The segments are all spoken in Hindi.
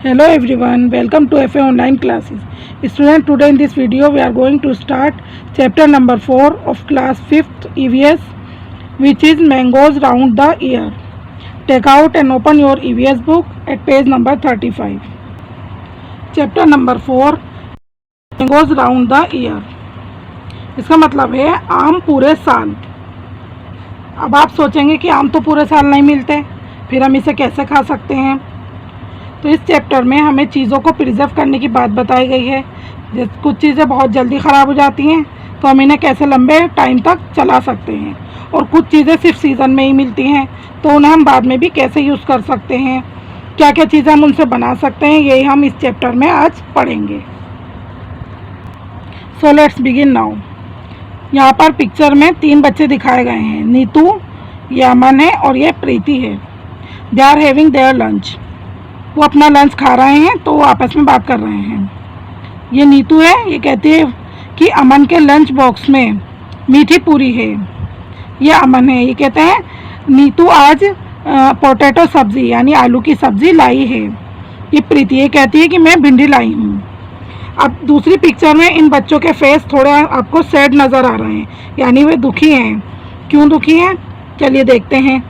Hello everyone, welcome to FA online classes. Student, today in this video we are going to start chapter number 4 of class 5th EVS, which is Mangoes Round the Year. Take out and open your EVS book at page number 35. Chapter number 4, Mangoes Round the Year. इसका मतलब है आम पूरे साल। अब आप सोचेंगे कि आम तो पूरे साल नहीं मिलते, फिर हम इसे कैसे खा सकते हैं। तो इस चैप्टर में हमें चीज़ों को प्रिजर्व करने की बात बताई गई है। जैसे कुछ चीज़ें बहुत जल्दी ख़राब हो जाती हैं तो हम इन्हें कैसे लंबे टाइम तक चला सकते हैं, और कुछ चीज़ें सिर्फ सीज़न में ही मिलती हैं तो उन्हें हम बाद में भी कैसे यूज़ कर सकते हैं, क्या क्या चीज़ें हम उनसे बना सकते हैं, यही हम इस चैप्टर में आज पढ़ेंगे। So let's begin now. यहाँ पर पिक्चर में 3 बच्चे दिखाए गए हैं। नीतू, ये अमन है और ये प्रीति है। They are having their lunch. वो अपना लंच खा रहे हैं तो वो आपस में बात कर रहे हैं। ये नीतू है, ये कहती है कि अमन के लंच बॉक्स में मीठी पूरी है। ये अमन है, ये कहते हैं नीतू आज पोटैटो सब्ज़ी यानी आलू की सब्ज़ी लाई है। ये प्रीति ये कहती है कि मैं भिंडी लाई हूँ। अब दूसरी पिक्चर में इन बच्चों के फेस थोड़े आपको सैड नज़र आ रहे हैं, यानी वे दुखी हैं। क्यों दुखी हैं, चलिए देखते हैं।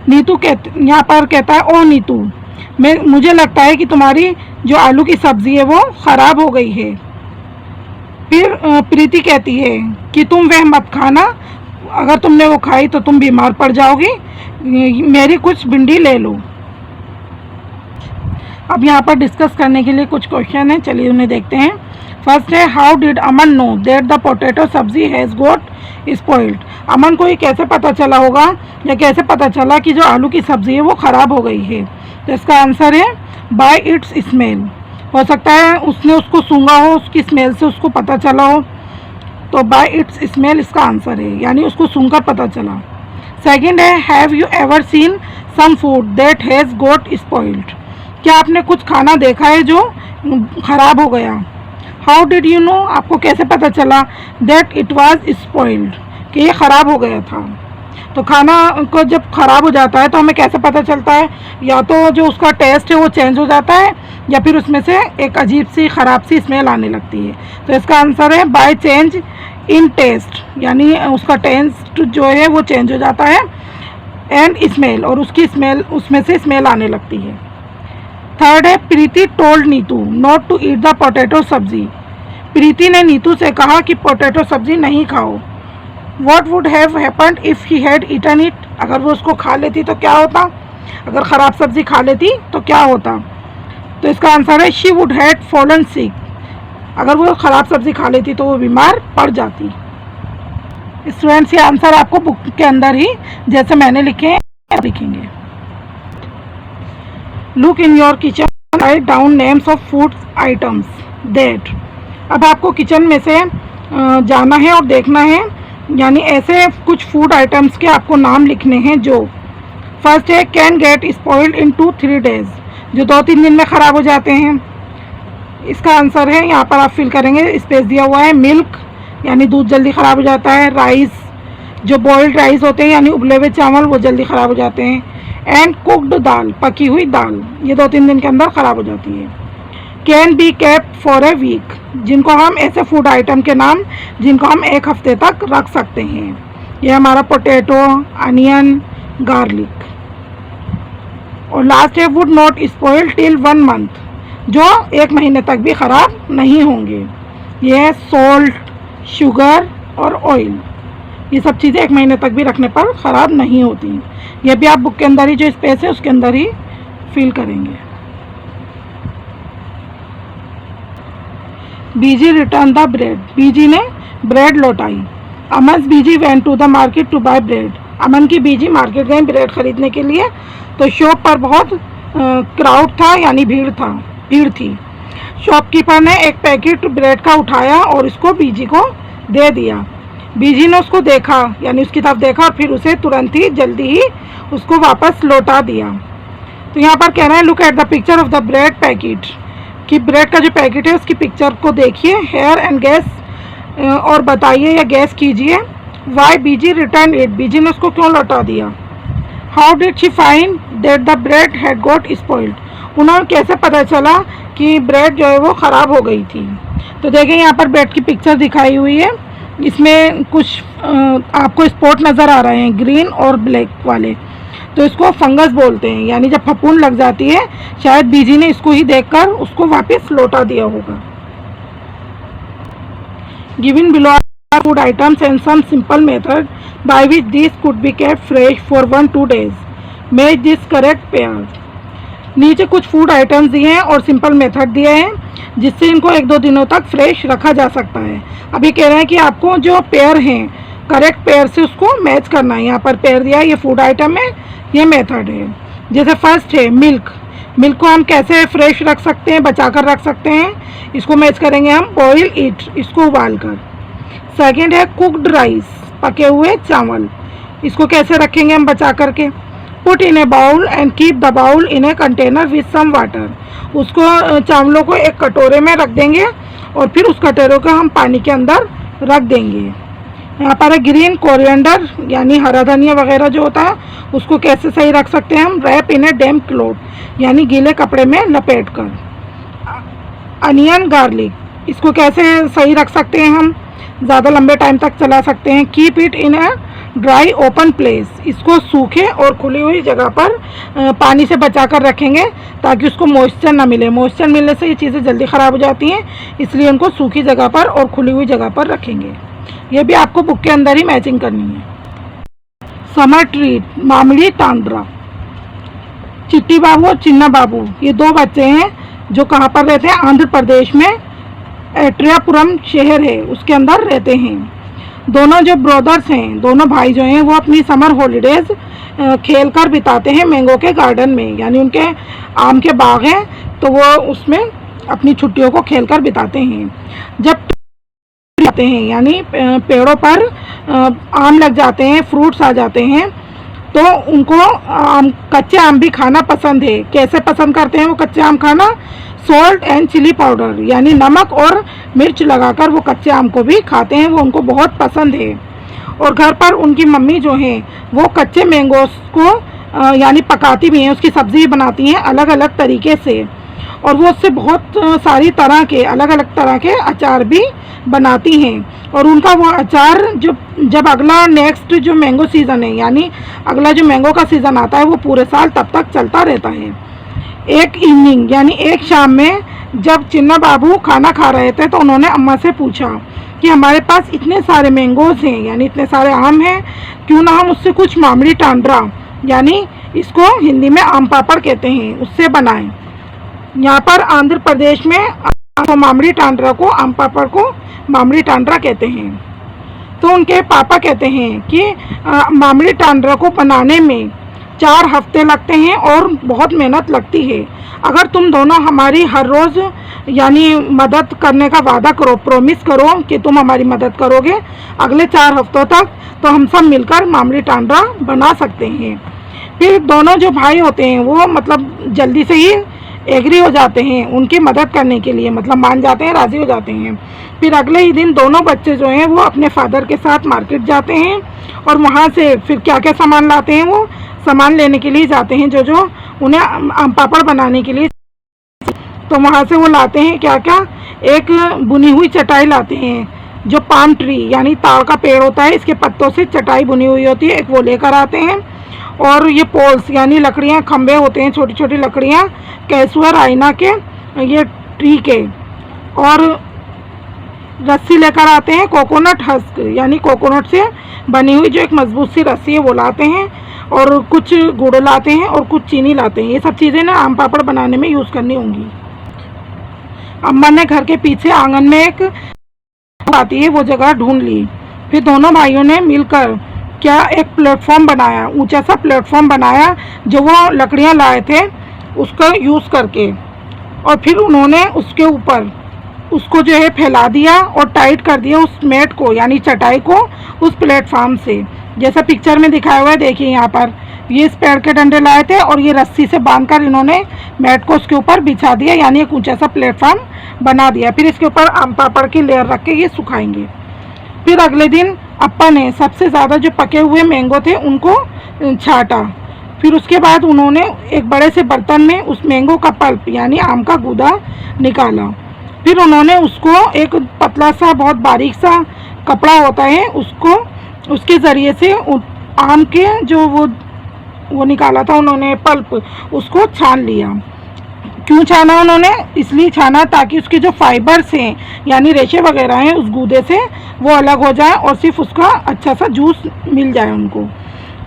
नीतू यहाँ पर कहता है, ओ नीतू, मुझे लगता है कि तुम्हारी जो आलू की सब्ज़ी है वो ख़राब हो गई है। फिर प्रीति कहती है कि तुम वह मत खाना, अगर तुमने वो खाई तो तुम बीमार पड़ जाओगी, मेरी कुछ भिंडी ले लो। अब यहाँ पर डिस्कस करने के लिए कुछ क्वेश्चन हैं, चलिए उन्हें देखते हैं। फर्स्ट है, how did Aman know that the potato सब्जी हैज़ गॉट स्पॉइल्ड। अमन को ये कैसे पता चला होगा या कैसे पता चला कि जो आलू की सब्ज़ी है वो ख़राब हो गई है। तो इसका आंसर है बाय इट्स स्मेल। हो सकता है उसने उसको सूंघा हो, उसकी स्मेल से उसको पता चला हो, तो बाय इट्स स्मेल इसका आंसर है, यानी उसको सूंघकर पता चला। सेकंड है, have you ever seen some food that has got spoiled. क्या आपने कुछ खाना देखा है जो ख़राब हो गया। हाउ डिड यू नो, आपको कैसे पता चला दैट इट वाज स्पॉइल्ड, कि ये ख़राब हो गया था। तो खाना को जब ख़राब हो जाता है तो हमें कैसे पता चलता है, या तो जो उसका टेस्ट है वो चेंज हो जाता है या फिर उसमें से एक अजीब सी ख़राब सी स्मेल आने लगती है। तो इसका आंसर है बाय चेंज इन टेस्ट, यानी उसका टेस्ट जो है वो चेंज हो जाता है, एंड स्मेल, और उसकी स्मेल उसमें से स्मेल आने लगती है। थर्ड है, Preeti told Neetu not to eat the potato sabzi. Preeti ने नीतू से कहा कि पोटैटो सब्जी नहीं खाओ। What would have happened if he had eaten it? अगर वो उसको खा लेती तो क्या होता, अगर ख़राब सब्ज़ी खा लेती तो क्या होता। तो इसका आंसर है she would had fallen sick। अगर वो ख़राब सब्ज़ी खा लेती तो वो बीमार पड़ जाती। स्टूडेंट्स, ये आंसर आपको बुक के अंदर ही जैसे मैंने लिखे हैं लिखेंगे। Look in your kitchen, write down names of food items that. अब आपको किचन में से जाना है और देखना है, यानी ऐसे कुछ फूड आइटम्स के आपको नाम लिखने हैं जो। फर्स्ट है, can get spoiled in 2-3 days, जो 2-3 दिन में ख़राब हो जाते हैं। इसका आंसर है, यहाँ पर आप फिल करेंगे, स्पेस दिया हुआ है, मिल्क यानी दूध जल्दी ख़राब हो जाता है। राइस, जो बॉइल्ड राइस होते हैं यानी उबले हुए चावल, वो जल्दी ख़राब हो जाते हैं। एंड कुक्ड दाल, पकी हुई दाल, ये 2-3 दिन के अंदर ख़राब हो जाती है। Can be kept for a week, जिनको हम ऐसे फूड आइटम के नाम जिनको हम 1 हफ्ते तक रख सकते हैं। ये हमारा पोटैटो, अनियन, गार्लिक। और लास्ट है, would not spoil till 1 month, जो 1 महीने तक भी ख़राब नहीं होंगे। ये है सॉल्ट, शुगर और ऑयल, ये सब चीज़ें 1 महीने तक भी रखने पर ख़राब नहीं होती। ये भी आप बुक के अंदर ही जो स्पेस है उसके अंदर ही फिल करेंगे। Biji return the bread, Biji ने ब्रेड लौटाई। Aman Biji went to the market to buy bread, Aman की बीजी मार्केट गए ब्रेड खरीदने के लिए। तो शॉप पर बहुत क्राउड था, यानी भीड़ थी। शॉपकीपर ने एक पैकेट ब्रेड का उठाया और इसको बीजी को दे दिया। बीजी ने उसको देखा, यानी उसकी तरफ देखा, और फिर उसे तुरंत ही जल्दी ही उसको वापस लौटा दिया। तो यहाँ पर कह रहे हैं, look at the picture of the bread packet, कि ब्रेड का जो पैकेट है उसकी पिक्चर को देखिए, हेयर एंड गैस, और बताइए या गैस कीजिए वाई बीजी रिटर्न इट, बीजी ने उसको क्यों लौटा दिया। How did she find that the bread had got spoiled, उन्होंने कैसे पता चला कि ब्रेड जो है वो ख़राब हो गई थी। तो देखें यहाँ पर ब्रेड की पिक्चर दिखाई हुई है, इसमें कुछ आपको स्पॉट नज़र आ रहे हैं ग्रीन और ब्लैक वाले, तो इसको फंगस बोलते हैं। यानी जब फफूंद लग जाती है, शायद बीजी ने इसको ही देखकर उसको वापस लौटा दिया होगा। Given below are food items and some simple method by which this could be kept fresh for 1-2 days। Make this correct pair. नीचे कुछ फूड आइटम्स दिए हैं और सिंपल मेथड दिए हैं जिससे इनको 1-2 दिनों तक फ्रेश रखा जा सकता है। अभी कह रहे हैं कि आपको जो पेयर हैं करेक्ट पेयर से उसको मैच करना है। यहाँ पर पेयर दिया है, ये फूड आइटम है, ये मेथड है। जैसे फर्स्ट है मिल्क। मिल्क को हम कैसे फ्रेश रख सकते हैं, बचा कर रख सकते हैं, इसको मैच करेंगे हम बॉयल इट, इसको उबाल कर। सेकेंड है कुकड राइस, पके हुए चावल, इसको कैसे रखेंगे हम बचा करके। Put in a bowl and keep the bowl in a container with some water. उसको चावलों को एक कटोरे में रख देंगे और फिर उस कटोरे को हम पानी के अंदर रख देंगे। यहाँ पर है ग्रीन कोरिएंडर, यानी हरा धनिया वगैरह जो होता है उसको कैसे सही रख सकते हैं हम। Rap in A damp cloth, यानी गीले कपड़े में लपेट कर। अनियन गार्लिक, इसको कैसे सही रख सकते हैं हम, ज़्यादा लंबे टाइम तक चला सकते हैं। Keep it in a dry open place, इसको सूखे और खुली हुई जगह पर पानी से बचा कर रखेंगे ताकि उसको मॉइस्चर ना मिले। मॉइस्चर मिलने से ये चीज़ें जल्दी ख़राब हो जाती हैं, इसलिए उनको सूखी जगह पर और खुली हुई जगह पर रखेंगे। ये भी आपको बुक के अंदर ही मैचिंग करनी है। Summer treat, mamidi tandra. चिट्टी बाबू और चिन्ना बाबू, ये 2 बच्चे हैं जो कहाँ पर रहते हैं, आंध्र प्रदेश में एट्रियापुरम शहर है उसके अंदर रहते हैं। दोनों जो ब्रदर्स हैं, दोनों भाई जो हैं, वो अपनी समर हॉलीडेज खेल कर बिताते हैं मैंगो के गार्डन में। यानी उनके आम के बाग हैं तो वो उसमें अपनी छुट्टियों को खेल कर बिताते हैं। जब जाते हैं यानी पेड़ों पर आम लग जाते हैं, फ्रूट्स आ जाते हैं, तो उनको कच्चे आम भी खाना पसंद है। कैसे पसंद करते हैं वो कच्चे आम खाना, सॉल्ट एंड चिली पाउडर, यानी नमक और मिर्च लगाकर वो कच्चे आम को भी खाते हैं, वो उनको बहुत पसंद है। और घर पर उनकी मम्मी जो है वो कच्चे मैंगोस को यानी पकाती भी हैं, उसकी सब्ज़ी बनाती हैं अलग अलग तरीके से, और वो उससे बहुत सारी तरह के अलग अलग तरह के अचार भी बनाती हैं। और उनका वो अचार जब अगला नेक्स्ट जो मैंगो सीज़न है, यानी अगला जो मैंगो का सीज़न आता है, वो पूरे साल तब तक चलता रहता है। एक इवनिंग यानी एक शाम में जब चिन्ना बाबू खाना खा रहे थे तो उन्होंने अम्मा से पूछा कि हमारे पास इतने सारे मैंगोज़ हैं, यानी इतने सारे आम हैं, क्यों ना हम उससे कुछ मामली टांड्रा, यानी इसको हिंदी में आम पापड़ कहते हैं, उससे बनाएं। यहाँ पर आंध्र प्रदेश में मामली टांड्रा को, आम पापड़ को मामली टांड्रा कहते हैं। तो उनके पापा कहते हैं कि मामली टांड्रा को बनाने में 4 हफ्ते लगते हैं और बहुत मेहनत लगती है। अगर तुम दोनों हमारी हर रोज़ यानी मदद करने का वादा करो, प्रॉमिस करो कि तुम हमारी मदद करोगे अगले 4 हफ्तों तक, तो हम सब मिलकर मामली टांड्रा बना सकते हैं। फिर दोनों जो भाई होते हैं वो मतलब जल्दी से ही एग्री हो जाते हैं उनकी मदद करने के लिए, मतलब मान जाते हैं, राज़ी हो जाते हैं। फिर अगले ही दिन दोनों बच्चे जो हैं वो अपने फादर के साथ मार्केट जाते हैं और वहाँ से फिर क्या क्या सामान लाते हैं, वो सामान लेने के लिए जाते हैं जो उन्हें आम पापड़ बनाने के लिए। तो वहाँ से वो लाते हैं क्या क्या, एक बुनी हुई चटाई लाते हैं, जो पाम ट्री यानी ताड़ का पेड़ होता है, इसके पत्तों से चटाई बुनी हुई होती है, एक वो लेकर आते हैं। और ये पोल्स यानी लकड़ियाँ, खम्भे होते हैं, छोटी छोटी लकड़ियाँ कैसुआ आईना के, ये ट्री के। और रस्सी लेकर आते हैं, कोकोनट हस्क यानी कोकोनट से बनी हुई जो एक मजबूत सी रस्सी है वो लाते हैं। और कुछ गुड़ लाते हैं और कुछ चीनी लाते हैं। ये सब चीज़ें ना आम पापड़ बनाने में यूज़ करनी होंगी। अम्मा ने घर के पीछे आंगन में एक आती है वो जगह ढूंढ ली। फिर दोनों भाइयों ने मिलकर क्या एक प्लेटफॉर्म बनाया, ऊंचा सा प्लेटफॉर्म बनाया जो वो लकड़ियां लाए थे उसका यूज़ करके। और फिर उन्होंने उसके ऊपर उसको जो है फैला दिया और टाइट कर दिया उस मैट को यानी चटाई को उस प्लेटफॉर्म से, जैसा पिक्चर में दिखाया हुआ है। देखिए यहाँ पर ये इस पेड़ के डंडे लाए थे और ये रस्सी से बांधकर इन्होंने मैट को उसके ऊपर बिछा दिया, यानी एक ऊंचा सा प्लेटफॉर्म बना दिया। फिर इसके ऊपर आम पापड़ की लेयर रख के ये सुखाएंगे। फिर अगले दिन अप्पा ने सबसे ज़्यादा जो पके हुए मैंगो थे उनको छाटा, फिर उसके बाद उन्होंने एक बड़े से बर्तन में उस मैंगो का पल्प यानी आम का गूदा निकाला। फिर उन्होंने उसको एक पतला सा बहुत बारीक सा कपड़ा होता है उसको उसके ज़रिए से आम के जो वो निकाला था उन्होंने पल्प, उसको छान लिया। क्यों छाना उन्होंने? इसलिए छाना ताकि उसके जो फाइबर्स हैं यानी रेशे वगैरह हैं उस गूदे से वो अलग हो जाए और सिर्फ उसका अच्छा सा जूस मिल जाए उनको।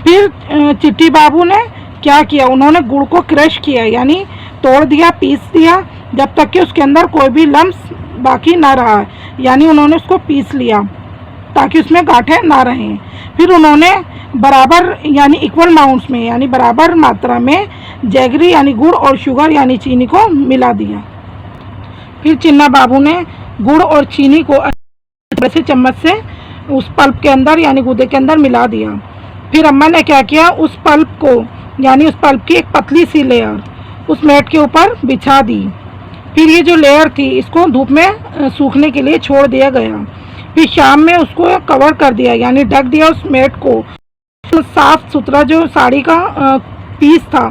फिर चिट्टी बाबू ने क्या किया, उन्होंने गुड़ को क्रश किया यानी तोड़ दिया, पीस दिया, जब तक कि उसके अंदर कोई भी लम्स बाकी ना रहा, यानी उन्होंने उसको पीस लिया ताकि उसमें गांठें ना रहें। फिर उन्होंने बराबर यानी इक्वल अमाउंट्स में यानी बराबर मात्रा में जैगरी यानी गुड़ और शुगर यानी चीनी को मिला दिया। फिर चिन्ना बाबू ने गुड़ और चीनी को अच्छे से चम्मच से उस पल्प के अंदर यानी गूदे के अंदर मिला दिया। फिर अम्मा ने क्या किया, उस पल्प को यानी उस पल्प की एक पतली सी लेयर उस मैट के ऊपर बिछा दी। फिर ये जो लेयर थी इसको धूप में सूखने के लिए छोड़ दिया गया। फिर शाम में उसको कवर कर दिया यानी ढक दिया उस मैट को। साफ सुथरा जो साड़ी का पीस था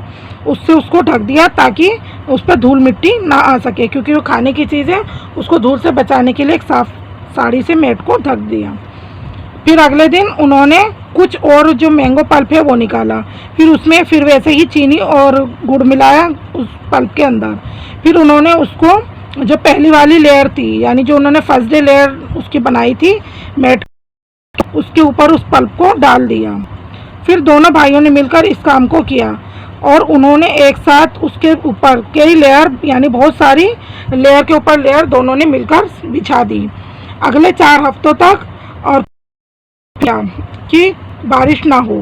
उससे उसको ढक दिया ताकि उस पर धूल मिट्टी ना आ सके, क्योंकि वो खाने की चीज़ है, उसको धूल से बचाने के लिए एक साफ साड़ी से मैट को ढक दिया। फिर अगले दिन उन्होंने कुछ और जो मैंगो पल्प है वो निकाला। फिर उसमें फिर वैसे ही चीनी और गुड़ मिलाया उस पल्प के अंदर। फिर उन्होंने उसको जो पहली वाली लेयर थी यानी जो उन्होंने फर्स्ट डे लेयर उसकी बनाई थी मैट, उसके ऊपर उस पल्प को डाल दिया। फिर दोनों भाइयों ने मिलकर इस काम को किया और उन्होंने एक साथ उसके ऊपर कई लेयर यानी बहुत सारी लेयर के ऊपर लेयर दोनों ने मिलकर बिछा दी। अगले 4 हफ्तों तक और क्या कि बारिश ना हो,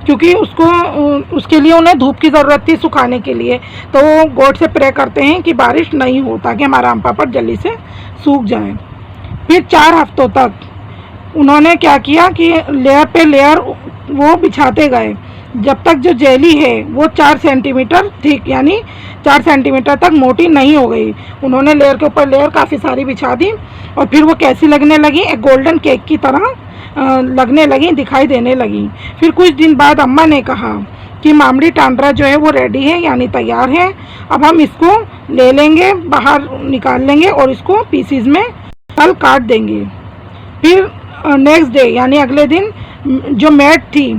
क्योंकि उसके लिए उन्हें धूप की ज़रूरत थी सुखाने के लिए, तो वो गॉड से प्रे करते हैं कि बारिश नहीं हो ताकि हमारा आम पापड़ जल्दी से सूख जाए। फिर 4 हफ्तों तक उन्होंने क्या किया कि लेयर पे लेयर वो बिछाते गए जब तक जो जेली है वो 4 सेंटीमीटर थिक यानी 4 सेंटीमीटर तक मोटी नहीं हो गई। उन्होंने लेयर के ऊपर लेयर काफ़ी सारी बिछा दी और फिर वो कैसी लगने लगी, एक गोल्डन केक की तरह लगने लगी, दिखाई देने लगी। फिर कुछ दिन बाद अम्मा ने कहा कि मामड़ी टांडरा जो है वो रेडी है यानी तैयार है, अब हम इसको ले लेंगे, बाहर निकाल लेंगे और इसको पीसीज में कल काट देंगे। फिर नेक्स्ट डे यानी अगले दिन जो मैट थी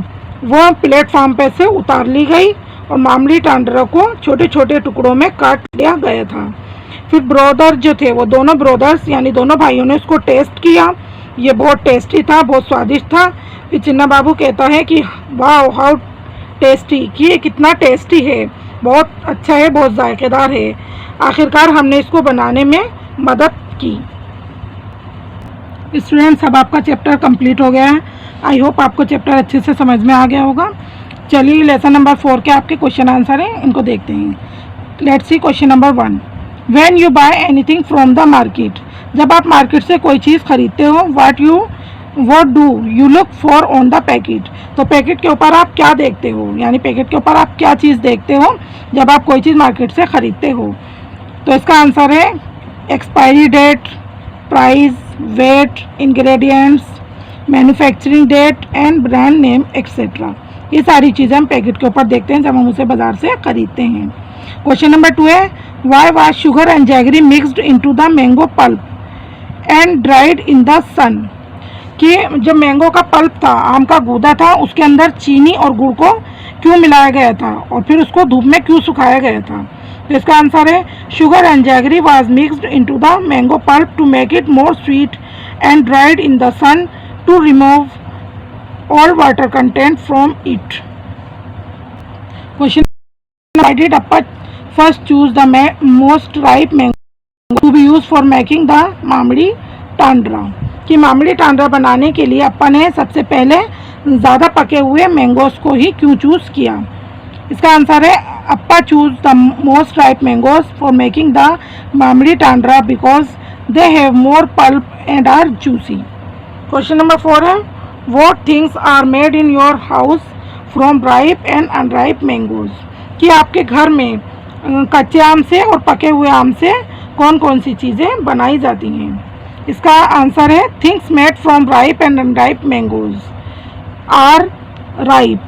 वो प्लेटफॉर्म पे से उतार ली गई और मामड़ी टांडरा को छोटे छोटे टुकड़ों में काट लिया गया था। फिर ब्रदर जो थे वो दोनों ब्रदर्स यानी दोनों भाइयों ने उसको टेस्ट किया, ये बहुत टेस्टी था, बहुत स्वादिष्ट था। फिर चिन्ना बाबू कहता है कि वाह हाउ टेस्टी, कि ये कितना टेस्टी है, बहुत अच्छा है, बहुत जायकेदार है। आखिरकार हमने इसको बनाने में मदद की। स्टूडेंट्स अब आपका चैप्टर कंप्लीट हो गया है। आई होप आपको चैप्टर अच्छे से समझ में आ गया होगा। चलिए लेसन नंबर 4 के आपके क्वेश्चन आंसर हैं, इनको देखते हैं। Let's see question number 1। When you buy anything from the market, जब आप मार्केट से कोई चीज़ खरीदते हो, what do you look for on the packet, तो पैकेट के ऊपर आप क्या देखते हो, यानी पैकेट के ऊपर आप क्या चीज़ देखते हो जब आप कोई चीज़ मार्केट से ख़रीदते हो। तो इसका आंसर है expiry date, price, weight, ingredients, manufacturing date and brand name etcetera. ये सारी चीज़ें हम पैकेट के ऊपर देखते हैं जब हम उसे बाज़ार से ख़रीदते हैं। क्वेश्चन नंबर 2 है why was sugar and jaggery mixed into the mango pulp and dried in the sun, कि जब मैंगो का पल्प था, आम का गूदा था, उसके अंदर चीनी और गुड़ को क्यों मिलाया गया था और फिर उसको धूप में क्यों सुखाया गया था। तो इसका आंसर है sugar and jaggery was mixed into the mango pulp to make it more sweet and dried in the sun to remove all water content from it. Question: why did Appa first choose the most ripe mango to be used for making the मामड़ी टांडरा, कि मामड़ी टांडरा बनाने के लिए अप्पा ने सबसे पहले ज़्यादा पके हुए मैंगोस को ही क्यों चूज़ किया। इसका आंसर है Appa chose the most ripe mangoes for making the mamidi tandra because they have more pulp and are juicy. Question number 4 है What things are made in your house from ripe and unripe mangoes, कि आपके घर में कच्चे आम से और पके हुए आम से कौन कौन सी चीज़ें बनाई जाती हैं। इसका आंसर है things made from ripe and unripe mangoes are ripe,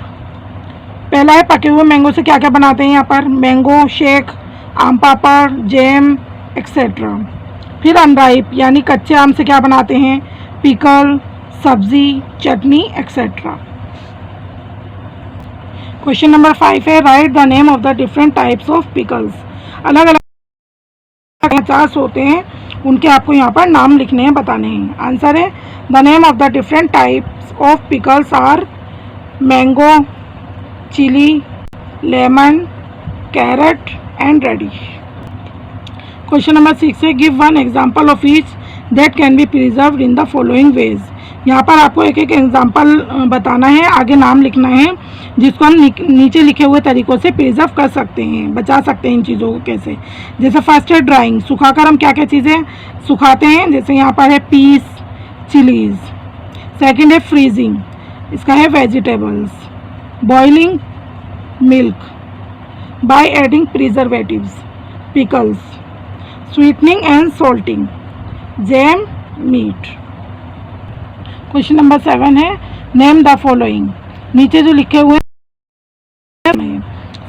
पहला है पके हुए मैंगो से क्या क्या बनाते हैं यहाँ पर, मैंगो शेक, आम पापड़, जैम एक्सेट्रा। फिर अनराइप यानी कच्चे आम से क्या बनाते हैं, पिकल, सब्जी, चटनी एक्सेट्रा। क्वेश्चन नंबर 5 है right the name of the different types of pickles. अलग अलग 50 होते हैं, उनके आपको यहाँ पर नाम लिखने हैं, बताने हैं। आंसर है the name of the different types of pickles are mango, chili, lemon, carrot and radish. Question number 6 है give one example of each that can be preserved in the following ways. यहाँ पर आपको एक एक एग्जाम्पल बताना है, आगे नाम लिखना है जिसको हम नीचे लिखे हुए तरीक़ों से प्रिजर्व कर सकते हैं, बचा सकते हैं इन चीज़ों को कैसे। जैसे फर्स्ट है ड्राइंग, सुखाकर हम क्या क्या चीज़ें सुखाते हैं, जैसे यहाँ पर है पीस, चिलीज़। सेकंड है फ्रीजिंग, इसका है vegetables. Boiling milk by adding preservatives, pickles. Sweetening and salting, jam, meat. Question number 7 है नेम द फॉलोइंग। नीचे जो लिखे हुए हैं,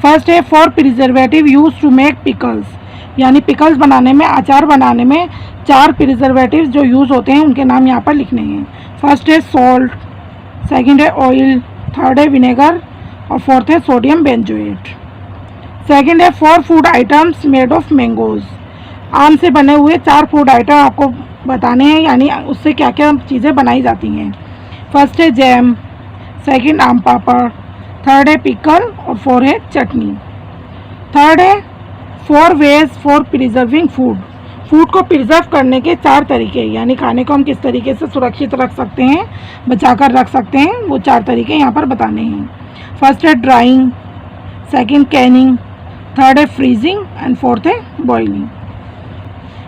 फर्स्ट है for preservative use to make pickles, यानी पिकल्स बनाने में, अचार बनाने में 4 प्रिजर्वेटिव्स जो यूज़ होते हैं उनके नाम यहाँ पर लिखने हैं। फर्स्ट है सॉल्ट, सेकंड है ऑयल, थर्ड है विनेगर और फोर्थ है सोडियम बेंजोएट। सेकंड है 4 food items made of mangoes, आम से बने हुए 4 फूड आइटम आपको बताने हैं, यानी उससे क्या क्या चीज़ें बनाई जाती हैं। फर्स्ट है जैम, सेकंड आम पापड़, थर्ड है पिकल और 4 है चटनी। थर्ड है 4 ways for preserving food, food को प्रिजर्व करने के 4 तरीके, यानी खाने को हम किस तरीके से सुरक्षित रख सकते हैं, बचाकर रख सकते हैं, वो 4 तरीके यहाँ पर बताने हैं। फर्स्ट है ड्राइंग, सेकंड कैनिंग, थर्ड है फ्रीजिंग एंड फोर्थ है बॉइलिंग।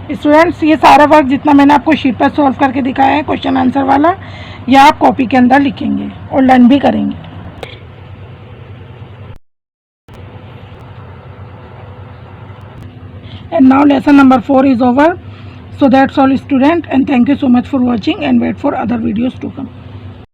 स्टूडेंट्स ये सारा वर्क जितना मैंने आपको शीट पर सॉल्व करके दिखाया है क्वेश्चन आंसर वाला, यह आप कॉपी के अंदर लिखेंगे और लर्न भी करेंगे। And now lesson number 4 is over, so that's all student, and thank you so much for watching and wait for other videos to come.